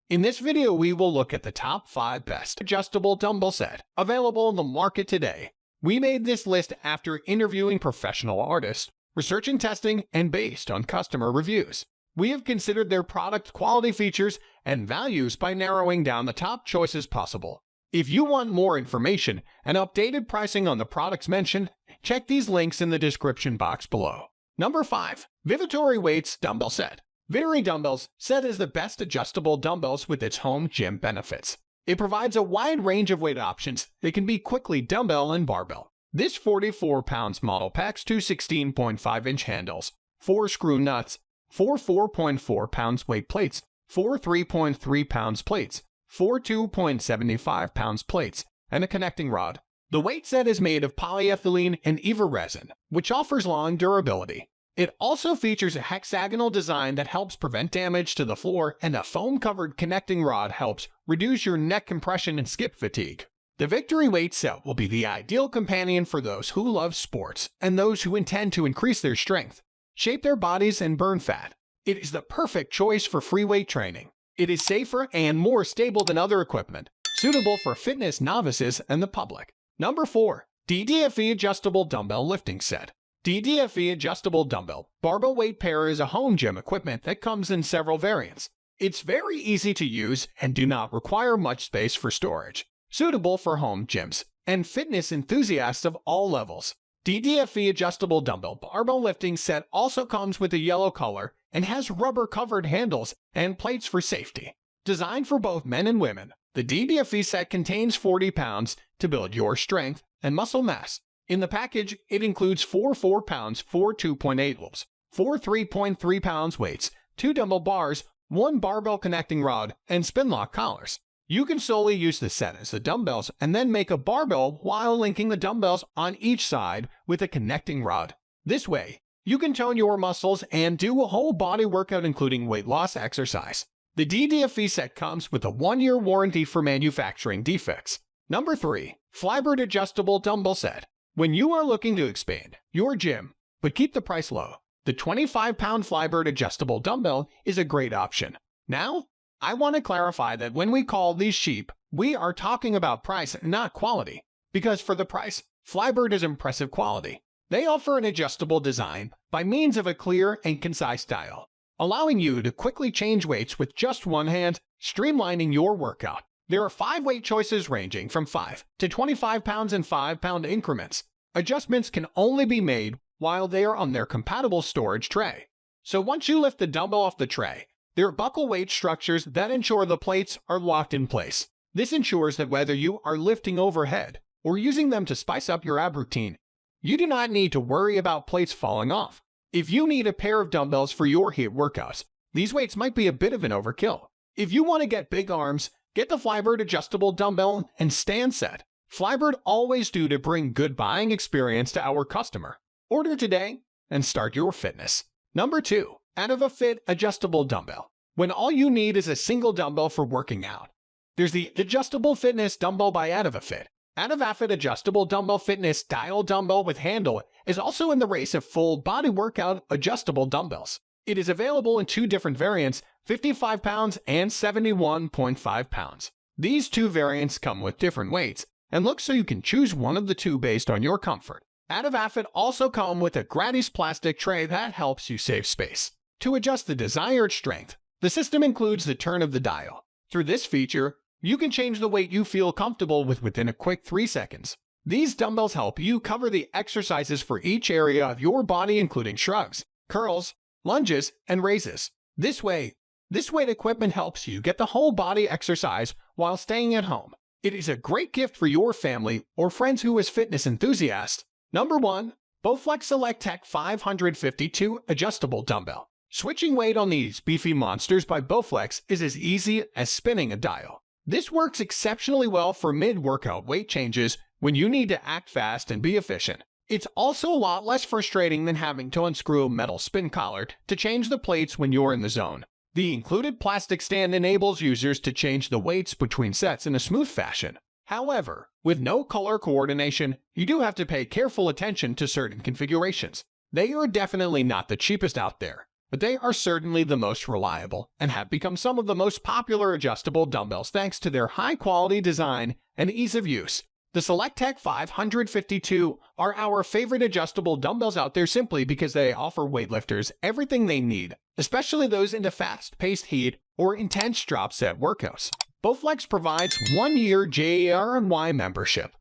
In this video, we will look at the top 5 best adjustable dumbbell set available in the market today. We made this list after interviewing professional artists, researching testing, and based on customer reviews. We have considered their product quality features and values by narrowing down the top choices possible. If you want more information and updated pricing on the products mentioned, check these links in the description box below. Number 5. Vivitory Weights Dumbbell Set. Vivitory Dumbbells Set is the best adjustable dumbbells with its home gym benefits. It provides a wide range of weight options that can be quickly dumbbell and barbell. This 44 pounds model packs 2 16.5-inch handles, 4 screw nuts, 4 4.4 pounds weight plates, 4 3.3 pounds plates, 4 2.75 pounds plates, and a connecting rod. The weight set is made of polyethylene and EVA resin, which offers long durability. It also features a hexagonal design that helps prevent damage to the floor, and a foam-covered connecting rod helps reduce your neck compression and skip fatigue. The Vivitory Weight Set will be the ideal companion for those who love sports and those who intend to increase their strength, shape their bodies, and burn fat. It is the perfect choice for free weight training. It is safer and more stable than other equipment, suitable for fitness novices and the public. Number 4. ddfe Adjustable Dumbbell Lifting Set. ddfe Adjustable Dumbbell Barbell Weight Pair is a home gym equipment that comes in several variants. It's very easy to use and do not require much space for storage, suitable for home gyms and fitness enthusiasts of all levels. ddfe Adjustable Dumbbell Barbell Lifting Set also comes with a yellow color and has rubber-covered handles and plates for safety. Designed for both men and women, the ddfe set contains 40 pounds to build your strength and muscle mass. In the package, it includes 4 4 pounds, 4 2.8 wolves, 4 3.3 pounds weights, 2 dumbbell bars, 1 barbell connecting rod, and spin lock collars. You can solely use the set as the dumbbells and then make a barbell while linking the dumbbells on each side with a connecting rod. This way, you can tone your muscles and do a whole body workout including weight loss exercise. The ddfe set comes with a 1-year warranty for manufacturing defects. Number 3. Flybird Adjustable Dumbbell Set. When you are looking to expand your gym, but keep the price low, the 25-pound Flybird Adjustable Dumbbell is a great option. Now, I want to clarify that when we call these cheap, we are talking about price, not quality. Because for the price, Flybird is impressive quality. They offer an adjustable design by means of a clear and concise dial, allowing you to quickly change weights with just one hand, streamlining your workout. There are 5 weight choices ranging from 5 to 25 pounds in 5-pound increments. Adjustments can only be made while they are on their compatible storage tray. So once you lift the dumbbell off the tray, there are buckle weight structures that ensure the plates are locked in place. This ensures that whether you are lifting overhead or using them to spice up your ab routine, you do not need to worry about plates falling off. If you need a pair of dumbbells for your HIIT workouts, these weights might be a bit of an overkill. If you want to get big arms, get the Flybird Adjustable Dumbbell and Stand Set. Flybird always do to bring good buying experience to our customer. Order today and start your fitness. Number 2. ddfe Adjustable Dumbbell. When all you need is a single dumbbell for working out, there's the Adjustable Fitness Dumbbell by ddfe. ddfe Adjustable Dumbbell Fitness Dial Dumbbell with Handle is also in the race of full body workout adjustable dumbbells. It is available in 2 different variants, 55 pounds and 71.5 pounds. These 2 variants come with different weights and look so you can choose one of the 2 based on your comfort. ddfe also come with a gratis plastic tray that helps you save space. To adjust the desired strength, the system includes the turn of the dial. Through this feature, you can change the weight you feel comfortable with within a quick 3 seconds. These dumbbells help you cover the exercises for each area of your body including shrugs, curls, lunges, and raises. This weight equipment helps you get the whole body exercise while staying at home. It is a great gift for your family or friends who is fitness enthusiasts. Number 1. Bowflex Select Tech 552 Adjustable Dumbbell. Switching weight on these beefy monsters by Bowflex is as easy as spinning a dial. This works exceptionally well for mid-workout weight changes when you need to act fast and be efficient. It's also a lot less frustrating than having to unscrew a metal spin collar to change the plates when you're in the zone. The included plastic stand enables users to change the weights between sets in a smooth fashion. However, with no color coordination, you do have to pay careful attention to certain configurations. They are definitely not the cheapest out there, but they are certainly the most reliable and have become some of the most popular adjustable dumbbells thanks to their high-quality design and ease of use. The SelectTech 552 are our favorite adjustable dumbbells out there simply because they offer weightlifters everything they need, especially those into fast-paced heat or intense drop set workouts. Bowflex provides 1-year JARNY membership,